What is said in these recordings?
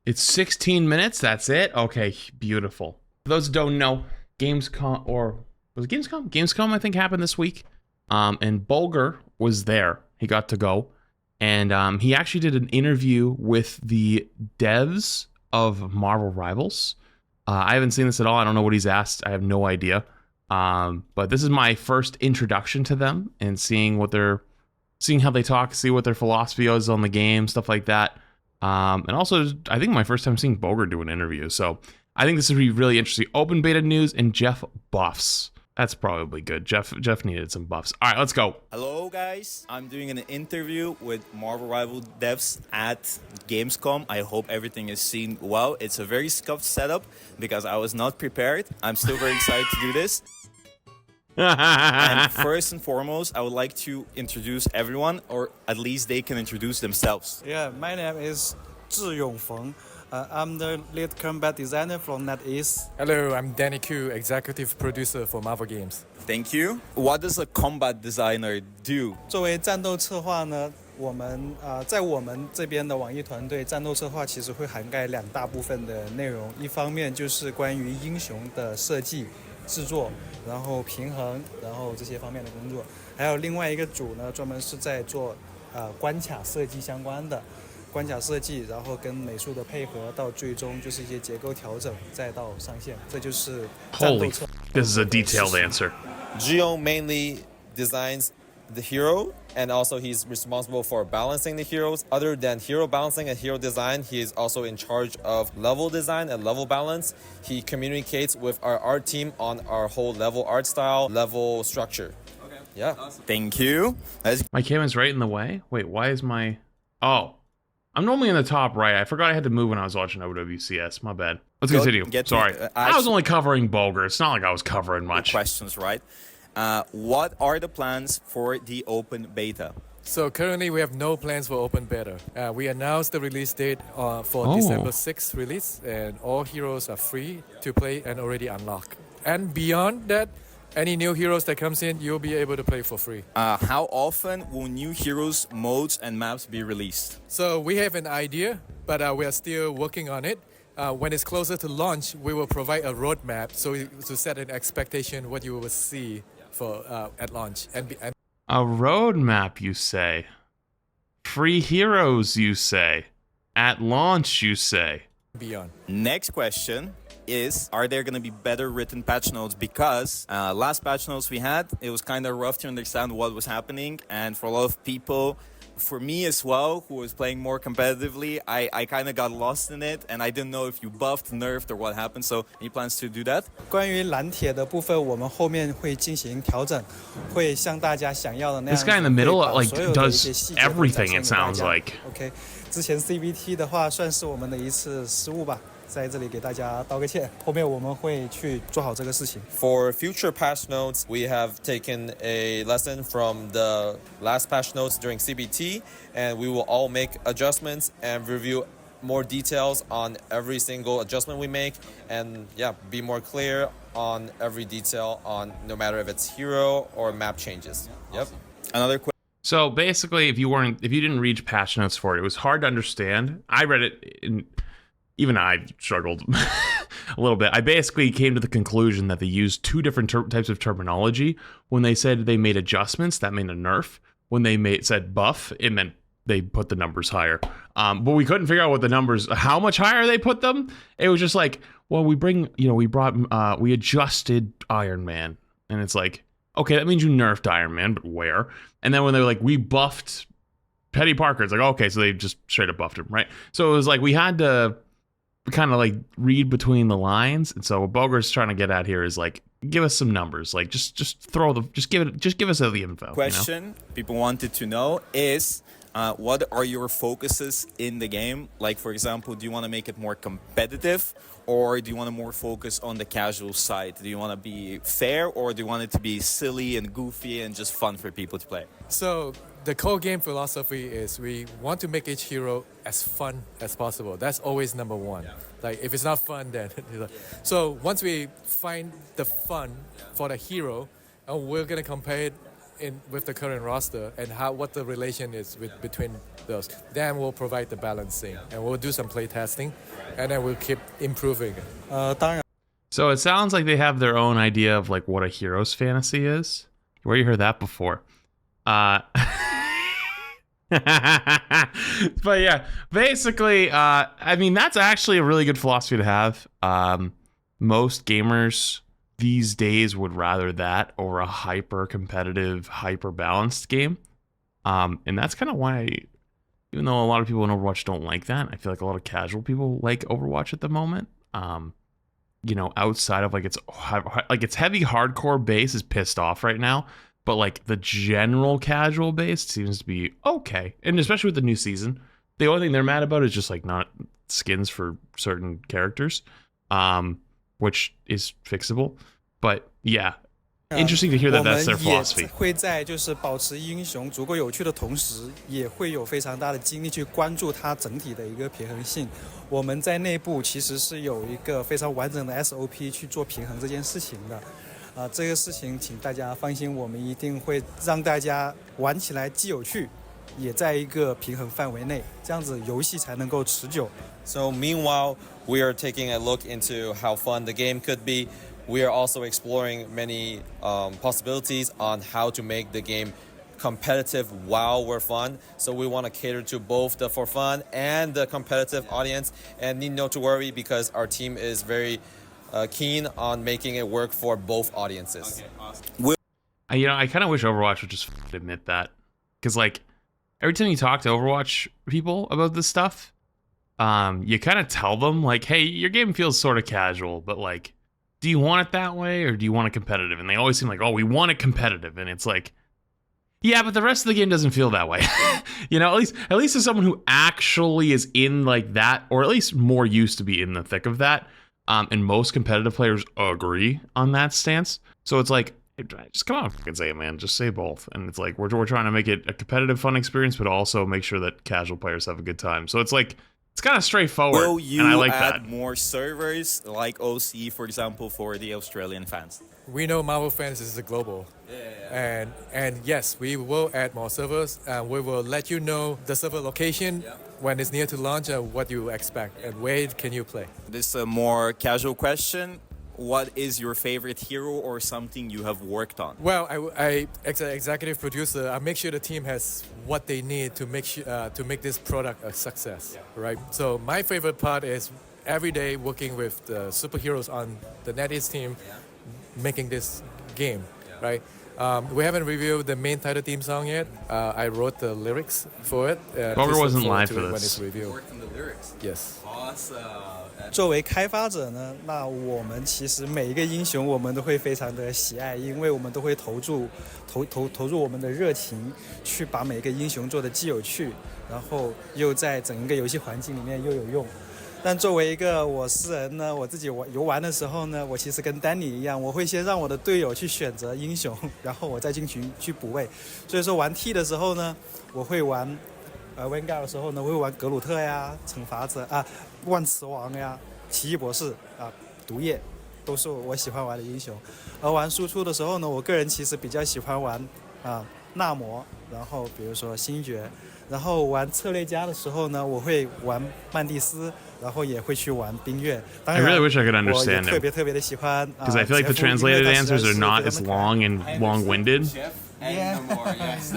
It's 16 minutes. That's it. Okay, beautiful. For those who don't know, Gamescom, or was it Gamescom? Gamescom, I think, happened this week. And Bogur was there. He got to go. And he actually did an interview with the devs of Marvel Rivals. I haven't seen this at all. I don't know what he's asked. I have no idea. But this is my first introduction to them and seeing how they talk, see what their philosophy is on the game, stuff like that. And also, I think my first time seeing Bogur do an interview. So I think this would be really interesting. Open beta news and Jeff buffs. That's probably good. Jeff needed some buffs. All right, let's go. Hello, guys. I'm doing an interview with Marvel Rival devs at Gamescom. I hope everything is seen well. It's a very scuffed setup because I was not prepared. I'm still very excited to do this. And first and foremost, I would like to introduce everyone, or at least they can introduce themselves. Yeah, my name is Zhi Yongfeng. I'm the lead combat designer from NetEase. Hello, I'm Danny Q, executive producer for Marvel Games. Thank you. What does a combat designer do? 作为战斗策划呢，在我们这边的网易团队，战斗策划其实会涵盖两大部分的内容。一方面就是关于英雄的设计、制作，然后平衡，然后这些方面的工作。还有另外一个组呢，专门是在做关卡设计相关的。关卡设计，然后跟美术的配合，到最终就是一些结构调整，再到上线，这就是战斗策。This is a detailed answer. Gio mainly designs the hero, and also he's responsible for balancing the heroes. Other than hero balancing and hero design, he is also in charge of level design and level balance. He communicates with our art team on our whole level art style, level structure. Okay. Yeah. Awesome. Thank you. My camera's right in the way. Wait, why is my... Oh. I'm normally in the top right. I forgot I had to move when I was watching WCS. My bad. Let's continue. Sorry. I was only covering Bogur. It's not like I was covering much. Questions, right? What are the plans for the open beta? So currently we have no plans for open beta. We announced the release date for December 6th release, and all heroes are free to play and already unlocked. And beyond that, any new heroes that comes in, you'll be able to play for free. How often will new heroes, modes, and maps be released? So we have an idea, but we are still working on it. When it's closer to launch, we will provide a roadmap to set an expectation what you will see for at launch. And A roadmap, you say? Free heroes, you say? At launch, you say? Beyond. Next question is, are there going to be better written patch notes? Because last patch notes we had, it was kind of rough to understand what was happening. And for a lot of people, for me as well, who was playing more competitively, I kind of got lost in it. And I didn't know if you buffed, nerfed, or what happened. So any plans to do that? 关于蓝铁的部分，我们后面会进行调整，会像大家想要的那样。 This guy in the middle like does everything, it sounds like. OK， 之前 CBT 的话算是我们的一次失误吧。在这里给大家道个歉，后面我们会去做好这个事情。For future patch notes, we have taken a lesson from the last patch notes during CBT, and we will all make adjustments and review more details on every single adjustment we make, and yeah, be more clear on every detail on no matter if it's hero or map changes. Yep. Another question. So basically, if you didn't read patch notes for it, it was hard to understand. I read it in... Even I struggled a little bit. I basically came to the conclusion that they used two different types of terminology. When they said they made adjustments, that meant a nerf. When they said buff, it meant they put the numbers higher. But we couldn't figure out what the numbers, how much higher they put them. It was just like, well, we adjusted Iron Man. And it's like, okay, that means you nerfed Iron Man, but where? And then when they were like, we buffed Petty Parker, it's like, okay, so they just straight up buffed him, right? So it was like, we had to kind of like read between the lines, and so what Bogur's trying to get at here is like, give us some numbers, like just give us the info. Question, you know? People wanted to know is, what are your focuses in the game? Like, for example, do you want to make it more competitive, or do you want to more focus on the casual side? Do you want to be fair, or do you want it to be silly and goofy and just fun for people to play? So the core game philosophy is we want to make each hero as fun as possible. That's always number one. Yeah. Like if it's not fun, then so once we find the fun for the hero, we're gonna compare it with the current roster and what the relation is between those. Then we'll provide the balancing, and we'll do some play testing, and then we'll keep improving it. 当然。 So it sounds like they have their own idea of like what a hero's fantasy is. Where you heard that before? But yeah, basically, I mean that's actually a really good philosophy to have. Most gamers these days would rather that over a hyper competitive, hyper balanced game. And that's kind of why, even though a lot of people in Overwatch don't like that, I feel like a lot of casual people like Overwatch at the moment. You know, outside of like it's heavy hardcore base is pissed off right now, but like the general casual base seems to be okay. And especially with the new season, the only thing they're mad about is just like not skins for certain characters, which is fixable. But yeah, interesting to hear that that's their philosophy. 我们也会在就是保持英雄足够有趣的同时，也会有非常大的精力去关注它整体的一个平衡性。我们在内部其实是有一个非常完整的 SOP 去做平衡这件事情的。这个事情请大家放心，我们一定会让大家玩起来既有趣，也在一个平衡范围内，这样子游戏才能够持久。So meanwhile, we are taking a look into how fun the game could be. We are also exploring many possibilities on how to make the game competitive while we're fun. So we want to cater to both the for fun and the competitive audience. And need not to worry because our team is very keen on making it work for both audiences. Okay, awesome. You know, I kind of wish Overwatch would just admit that, because like every time you talk to Overwatch people about this stuff, you kind of tell them like, hey, your game feels sort of casual, but like, do you want it that way or do you want it competitive? And they always seem like, oh, we want it competitive. And it's like, yeah, but the rest of the game doesn't feel that way. You know, at least as someone who actually is in like that, or at least more used to be in the thick of that. And most competitive players agree on that stance. So it's like, just come on and say it, man. Just say both. And it's like, we're trying to make it a competitive, fun experience, but also make sure that casual players have a good time. So it's like, it's kind of straightforward. Will you and I like add that. more servers like OC, for example, for the Australian fans? We know Marvel fans is global. And yes, we will add more servers, and we will let you know the server location when it's near to launch and what you expect and where can you play. This is a more casual question. What is your favorite hero or something you have worked on? Well, I as an executive producer, I make sure the team has what they need to make this product a success, right? So my favorite part is every day working with the superheroes on the NetEase team, making this game, right? We haven't reviewed the main title theme song yet. I wrote the lyrics for it. Bogur wasn't live for when this. it's reviewed. Worked on the lyrics. Yes. Awesome. 作为开发者呢，那我们其实每一个英雄我们都会非常的喜爱，因为我们都会投入我们的热情，去把每一个英雄做的既有趣，然后又在整个游戏环境里面又有用。但作为一个我私人呢，我自己游玩的时候呢，我其实跟丹尼一样，我会先让我的队友去选择英雄，然后我再进群去补位。所以说玩 T 的时候呢，我会玩Vanguard 的时候呢，我会玩格鲁特呀、惩罚者啊、万磁王呀、奇异博士啊、毒液，都是我喜欢玩的英雄。而玩输出的时候呢，我个人其实比较喜欢玩纳摩，然后比如说星爵，然后玩策略家的时候呢，我会玩曼蒂斯，然后也会去玩冰月。当然 I really wish I could 我 understand 也 him. 特别的喜欢 Because I feel like the 杰夫，因为 translated 他实在 answers are 是 not 非 as 常的可爱。 long and long-winded. And no more, yes.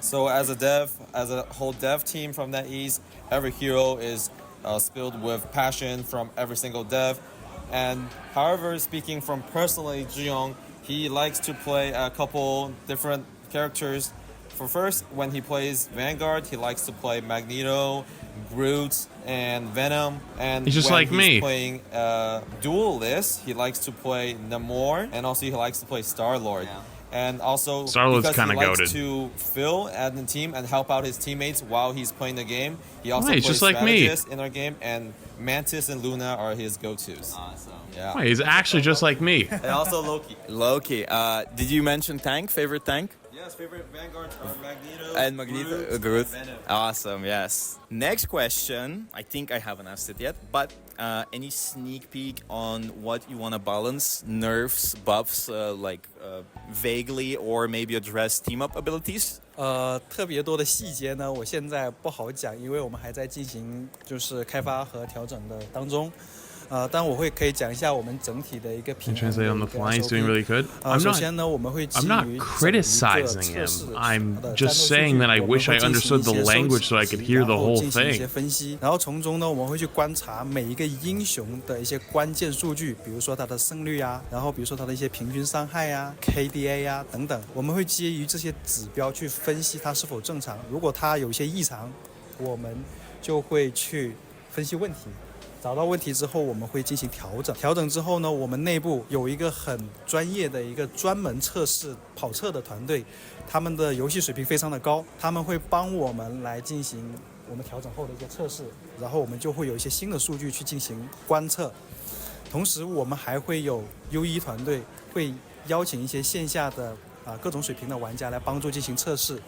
So as a whole dev team from NetEase, every hero is spilled with passion from every single dev. And however, speaking from personally, Zhiyong, he likes to play a couple different characters. For first, when he plays Vanguard, he likes to play Magneto, Groot, and Venom. And He's just when like he's me. playing Duelist, he likes to play Namor, and also he likes to play Star-Lord. Yeah. And also Star-Lord's because he kinda likes goated. to fill at the team and help out his teammates while he's playing the game. He also Right, he's plays just like me. strategist in our game, and Mantis and Luna are his go-tos. Awesome. Yeah. Wait, he's actually just like me. And also Loki. Loki, did you mention tank? Favorite tank? Yeah, Yes, favorite vanguards are Magneto And Magneto, Groot. Venom. Awesome, yes. Next question. I think I haven't asked it yet, but any sneak peek on what you want to balance, nerfs, buffs, vaguely, or maybe address team up abilities? 特别多的细节呢，我现在不好讲，因为我们还在进行就是开发和调整的当中。但我可以讲一下我们整体的一个平衡的一 Translate 个 on the fly. He's doing SOP really good. I'm 首 not. 先呢，我们会基 I'm 于 not 整个 criticizing 测试 him. 的 I'm 战斗 just 数 saying 据 that I 我们 wish I 会进行 understood the 一些收 language so I 集 could hear 然 the 后 whole 进行一些 thing. 分析，然后从中呢，我们会去观察每一个英雄的一些关键数据，比如说他的胜率啊，然后比如说他的一些平均伤害呀、KDA 呀等等，我们会基于这些指标去分析它是否正常。如果它有一些异常，我们就会去分析问题。找到问题之后，我们会进行调整。调整之后呢，我们内部有一个很专业的一个专门测试跑测的团队，他们的游戏水平非常的高，他们会帮我们来进行我们调整后的一些测试，然后我们就会有一些新的数据去进行观测。同时，我们还会有 U1 团队会邀请一些线下的各种水平的玩家来帮助进行测试，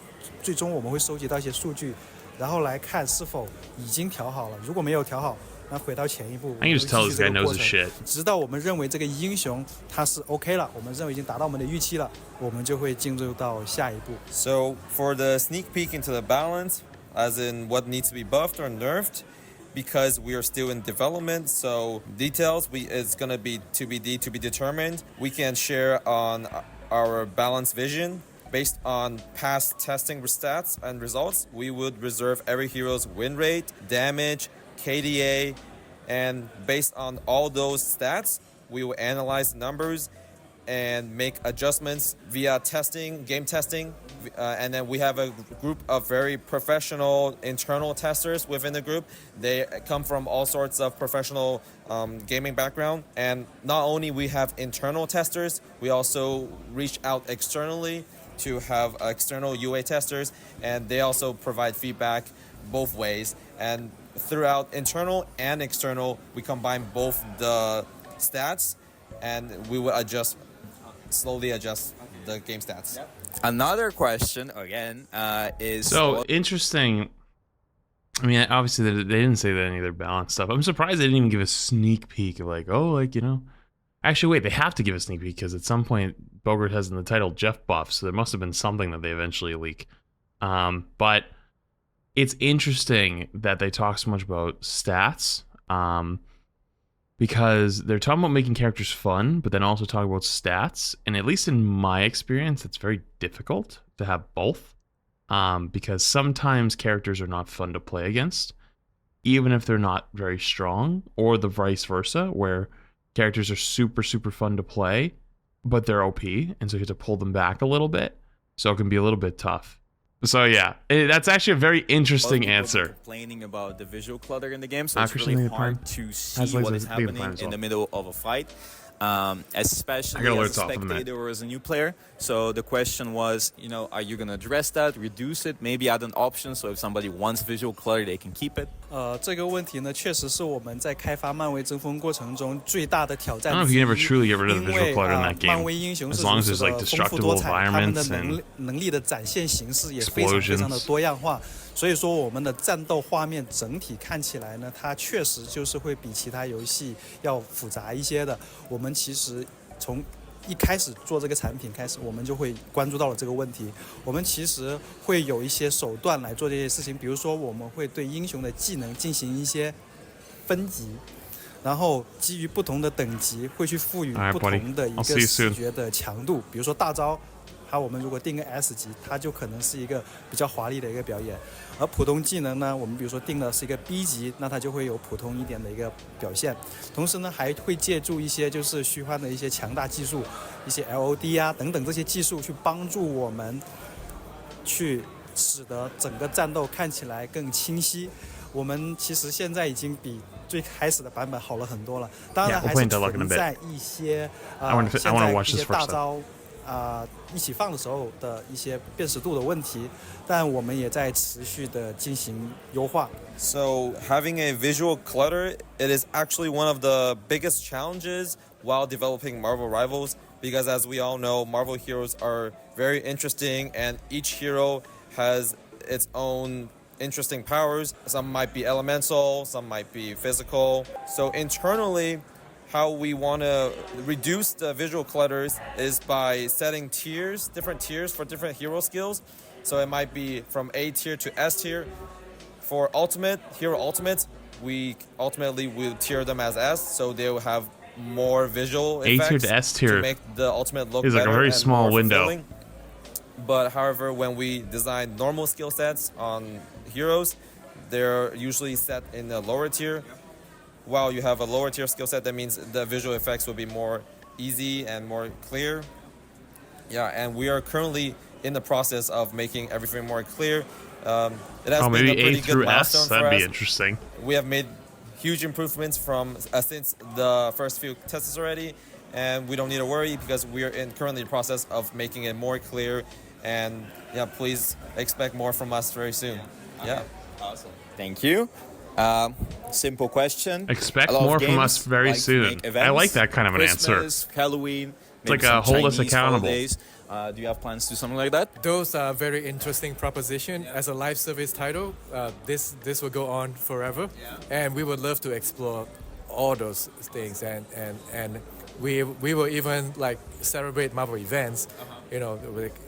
最终我们会收集到一些数据，然后来看是否已经调好了。如果没有调好，那回到前一步， I can just tell this guy knows his 我们会继续这个过程 shit. 直到我们认为这个英雄他是 OK 了，我们认为已经达到我们的预期了，我们就会进入到下一步。So for the sneak peek into the balance, as in what needs to be buffed or nerfed, because we are still in development, so details it's gonna be TBD, to be determined. We can share on our balance vision. Based on past testing stats and results, we would reserve every hero's win rate, damage, KDA, and based on all those stats, we will analyze numbers and make adjustments via testing, game testing. And then we have a group of very professional internal testers within the group. They come from all sorts of professional gaming background. And not only we have internal testers, we also reach out externally to have external UA testers, and they also provide feedback both ways. And throughout internal and external, we combine both the stats, and we will slowly adjust the game stats. Another question again is So interesting. I mean, obviously they didn't say that any of their balance stuff. I'm surprised they didn't even give a sneak peek of Actually, wait, they have to give a sneak peek because at some point Bogur has in the title Jeff buff, so there must have been something that they eventually leak. But it's interesting that they talk so much about stats because they're talking about making characters fun, but then also talk about stats. And at least in my experience, it's very difficult to have both because sometimes characters are not fun to play against, even if they're not very strong, or the vice versa, where characters are super, super fun to play, but they're OP, and so you have to pull them back a little bit. So it can be a little bit tough. So yeah, that's actually a very interesting answer. Complaining about the visual clutter in the game, so it's Christian, really leave the plan. hard to see Has what laser, is leave the plan happening as in well. the middle of a fight. Especially I gotta alert as a off in a minute. spectator or as a new player. So the question was, are you gonna address that, reduce it, maybe add an option so if somebody wants visual clutter, they can keep it? 这个问题呢，确实是我们在开发漫威争锋过程中最大的挑 I 战 don't know if 之 you 一。 never truly get rid of the 因 visual 为 clutter in that 漫 game. 威英雄 As 是 long 如 as 此 there's 的 like 丰富多 destructible 彩，他们的 environments and 能力的展现形式也非常非常的多样化。所以说，我们的战斗画面整体看起来呢，它确实就是会比其他游戏要复杂一些的。我们其实从一开始做这个产品开始，我们就会关注到了这个问题。我们其实会有一些手段来做这些事情，比如说我们会对英雄的技能进行一些分级，然后基于不同的等级会去赋予不同的一个视觉的强度。比如说大招，我们如果定个 S 级，它就可能是一个比较华丽的一个表演。而普通技能呢，我们比如说定的是一个 B 级，那它就会有普通一点的一个表现。同时呢，还会借助一些就是虚幻的一些强大技术，一些 LOD 啊等等这些技术去帮助我们去使得整个战斗看起来更清晰。我们其实现在已经比最开始的版本好了很多了，当然还是存在一些现在一些大招一起放的时候的一些辨识度的问题，但我们也在持续的进行优化。So having a visual clutter, it is actually one of the biggest challenges while developing Marvel Rivals, because as we all know, Marvel heroes are very interesting, and each hero has its own interesting powers. Some might be elemental, some might be physical. So internally, how we want to reduce the visual clutters is by setting tiers, different tiers for different hero skills. So it might be from A tier to S tier. For hero ultimate, we ultimately will tier them as S, so they will have more visual A effects tier to S tier to make the ultimate look is like a better very and small more window. fulfilling. But however, when we design normal skill sets on heroes, they're usually set in the lower tier. While you have a lower tier skill set, that means the visual effects will be more easy and more clear. Yeah, and we are currently in the process of making everything more clear. It has been Maybe a pretty A good through milestone S. for That'd be us. interesting. We have made huge improvements from since the first few tests already, and we don't need to worry because we are currently in the process of making it more clear. And yeah, please expect more from us very soon. Yeah. Awesome. Thank you. Simple question. Expect A lot of more from games us very like to soon. make I events, like that kind of an answer. Christmas, Halloween. It's like maybe a some hold us Chinese accountable. holidays. Do you have plans to do something like that? Those are very interesting proposition. As a live service title, this will go on forever, and we would love to explore all those things, and we will even like celebrate Marvel events, you know,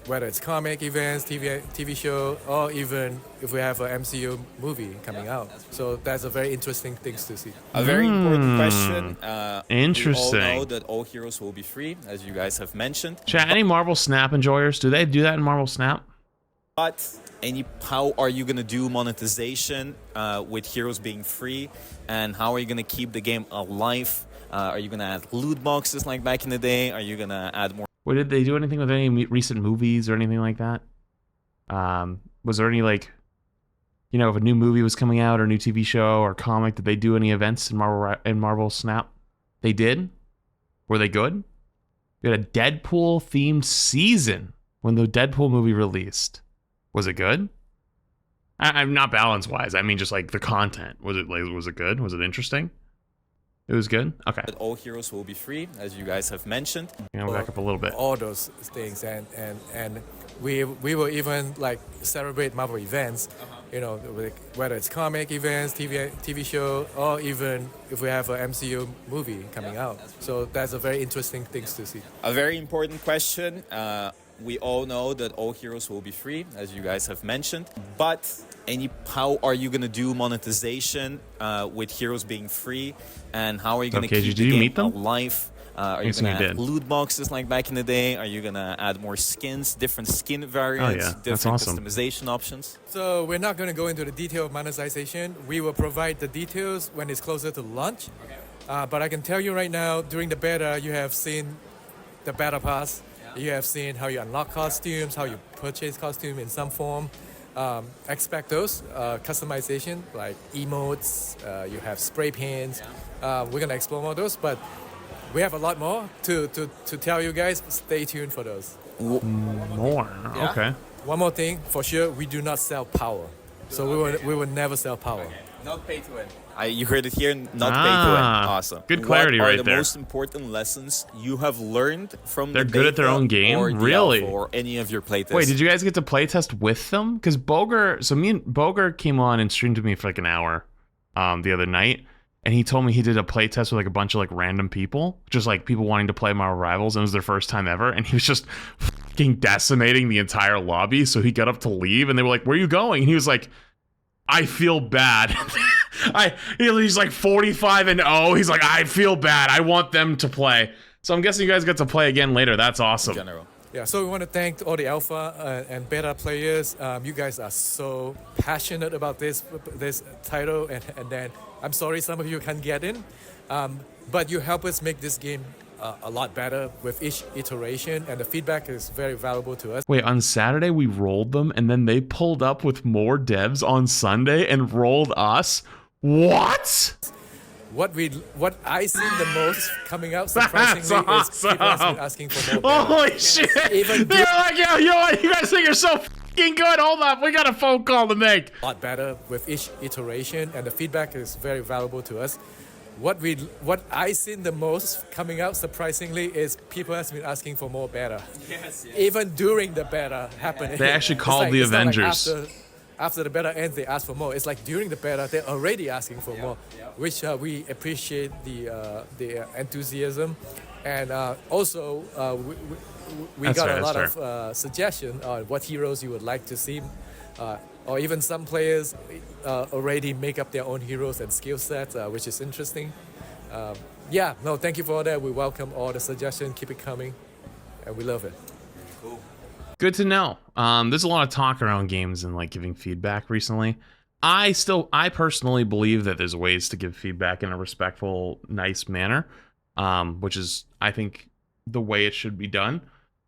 whether it's comic events, TV show, or even if we have an MCU movie coming out. So that's a very interesting things to see. A very important question. Interesting. We all know that all heroes will be free, as you guys have mentioned. Chat, any Marvel Snap enjoyers? Do they do that in Marvel Snap? But how are you going to do monetization with heroes being free? And how are you going to keep the game alive? Are you going to add loot boxes like back in the day? Are you going to add more? What, did they do anything with any recent movies or anything like that? Was there any, like, you know, if a new movie was coming out or a new TV show or comic, did they do any events in Marvel Snap? They did? Were they good? We had a Deadpool themed season when the Deadpool movie released. Was it good? I'm not balance wise. I mean, just like the content. Was it good? Was it interesting? It was good. Okay. That all heroes will be free, as you guys have mentioned. Yeah, back up a little bit. All those things, and we will even like celebrate Marvel events, you know, whether it's comic events, TV show, or even if we have an MCU movie coming out. So that's a very interesting things to see. A very important question. We all know that all heroes will be free, as you guys have mentioned. But how are you going to do monetization with heroes being free? And how are you going to keep the game alive? Are you going to add loot boxes like back in the day? Are you going to add more skins, different skin variants, different customization options? So we're not going to go into the detail of monetization. We will provide the details when it's closer to launch. But I can tell you right now, during the beta, you have seen the beta pass. You have seen how you unlock costumes, how you purchase costume in some form. Expect those customization like emotes. You have spray paints. We're gonna explore more of those, but we have a lot more to tell you guys. Stay tuned for those. More. Yeah. Okay. One more thing for sure: we do not sell power, so we will never sell power. Not pay to win. You heard it here, not pay to win. Awesome. Good clarity right there. What are the most important lessons you have learned from They're good at their own game? Really? Or any of your playtests? Wait, did you guys get to playtest with them? Because me and Bogur came on and streamed with me for like an hour the other night, and he told me he did a playtest with like a bunch of like random people, just like people wanting to play Marvel Rivals, and it was their first time ever, and he was just fucking decimating the entire lobby, so he got up to leave, and they were like, "Where are you going?" And he was like, I feel bad. He's like 45-0. He's like, I feel bad. I want them to play. So I'm guessing you guys get to play again later. That's awesome. General. Yeah, so we want to thank all the alpha and beta players. You guys are so passionate about this title, and then I'm sorry some of you can't get in, but you help us make this game a lot better with each iteration, and the feedback is very valuable to us. Wait, on Saturday we rolled them, and then they pulled up with more devs on Sunday and rolled us? What? What I see the most coming out surprisingly is people asking for more. Holy shit! They're like, yo, you know what? You guys think you're so fucking good. Hold up, we got a phone call to make. A lot better with each iteration, and the feedback is very valuable to us. what I seen the most coming out surprisingly is people has been asking for more beta. Yes. Even during the beta happening. They actually called the it's not like Avengers. after the beta ends, they ask for more. It's like during the beta, they're already asking for more, which we appreciate the enthusiasm, and also we That's got fair, a lot that's of suggestions on what heroes you would like to see, or even some players already make up their own heroes and skill sets, which is interesting. Thank you for all that. We welcome all the suggestions. Keep it coming, and we love it. Good to know. There's a lot of talk around games and like giving feedback recently. I personally believe that there's ways to give feedback in a respectful, nice manner, which is, I think, the way it should be done.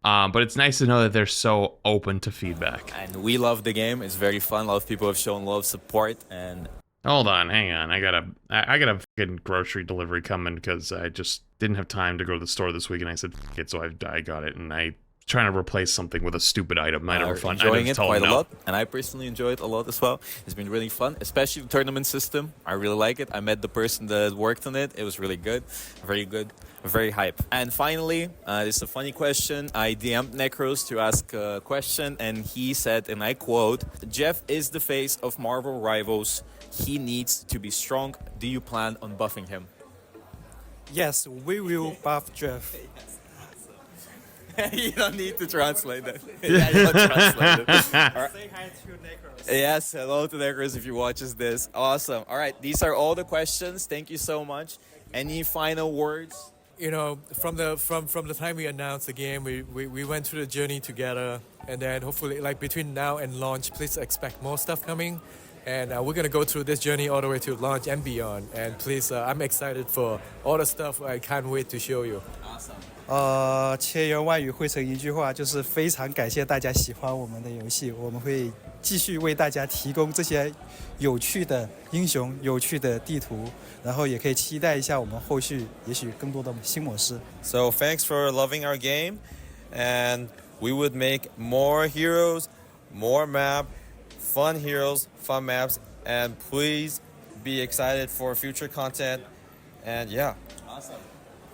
But it's nice to know that they're so open to feedback. And we love the game. It's very fun. A lot of people have shown a lot of support. And Hold on, hang on. I got a fucking grocery delivery coming because I just didn't have time to go to the store this week, and I said, F it, so I got it, and I trying to replace something with a stupid item. I never fun. Enjoying I it quite a lot, and I personally enjoy it a lot as well. It's been really fun, especially the tournament system. I really like it. I met the person that worked on it. It was really good, very hype. And finally, this is a funny question. I DM'd Necros to ask a question, and he said, and I quote, "Jeff is the face of Marvel Rivals. He needs to be strong. Do you plan on buffing him?" Yes, we will buff Jeff. You don't need to translate that. Yeah, you don't translate it. All right. Say hi to Necros. Yes, hello to Necros if you watches this. Awesome. All right, these are all the questions. Thank you so much. Any final words? You know, from the time we announced the game, we went through the journey together, and then hopefully, like between now and launch, please expect more stuff coming, and we're gonna go through this journey all the way to launch and beyond. And please, I'm excited for all the stuff. I can't wait to show you. Awesome. 千言万语汇成一句话，就是非常感谢大家喜欢我们的游戏，我们会继续为大家提供这些有趣的英雄、有趣的地图，然后也可以期待一下我们后续也许更多的新模式。So thanks for loving our game, and we would make more heroes, more map, fun heroes, fun maps, and please be excited for future content. And yeah. Awesome.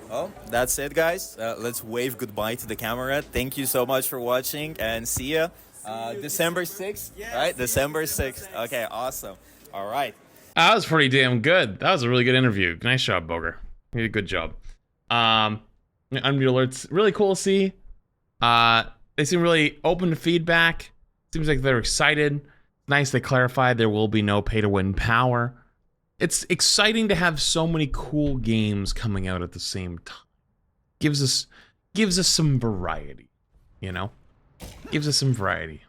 Well, that's it, guys. Let's wave goodbye to the camera. Thank you so much for watching, and see ya December 6th, right? December 6th. Okay, awesome. All right. That was pretty damn good. That was a really good interview. Nice job, Bogur. You did a good job. Unreal Alert's really cool to see. They seem really open to feedback. Seems like they're excited. Nice they clarified there will be no pay-to-win power. It's exciting to have so many cool games coming out at the same time. Gives us some variety, you know? Gives us some variety.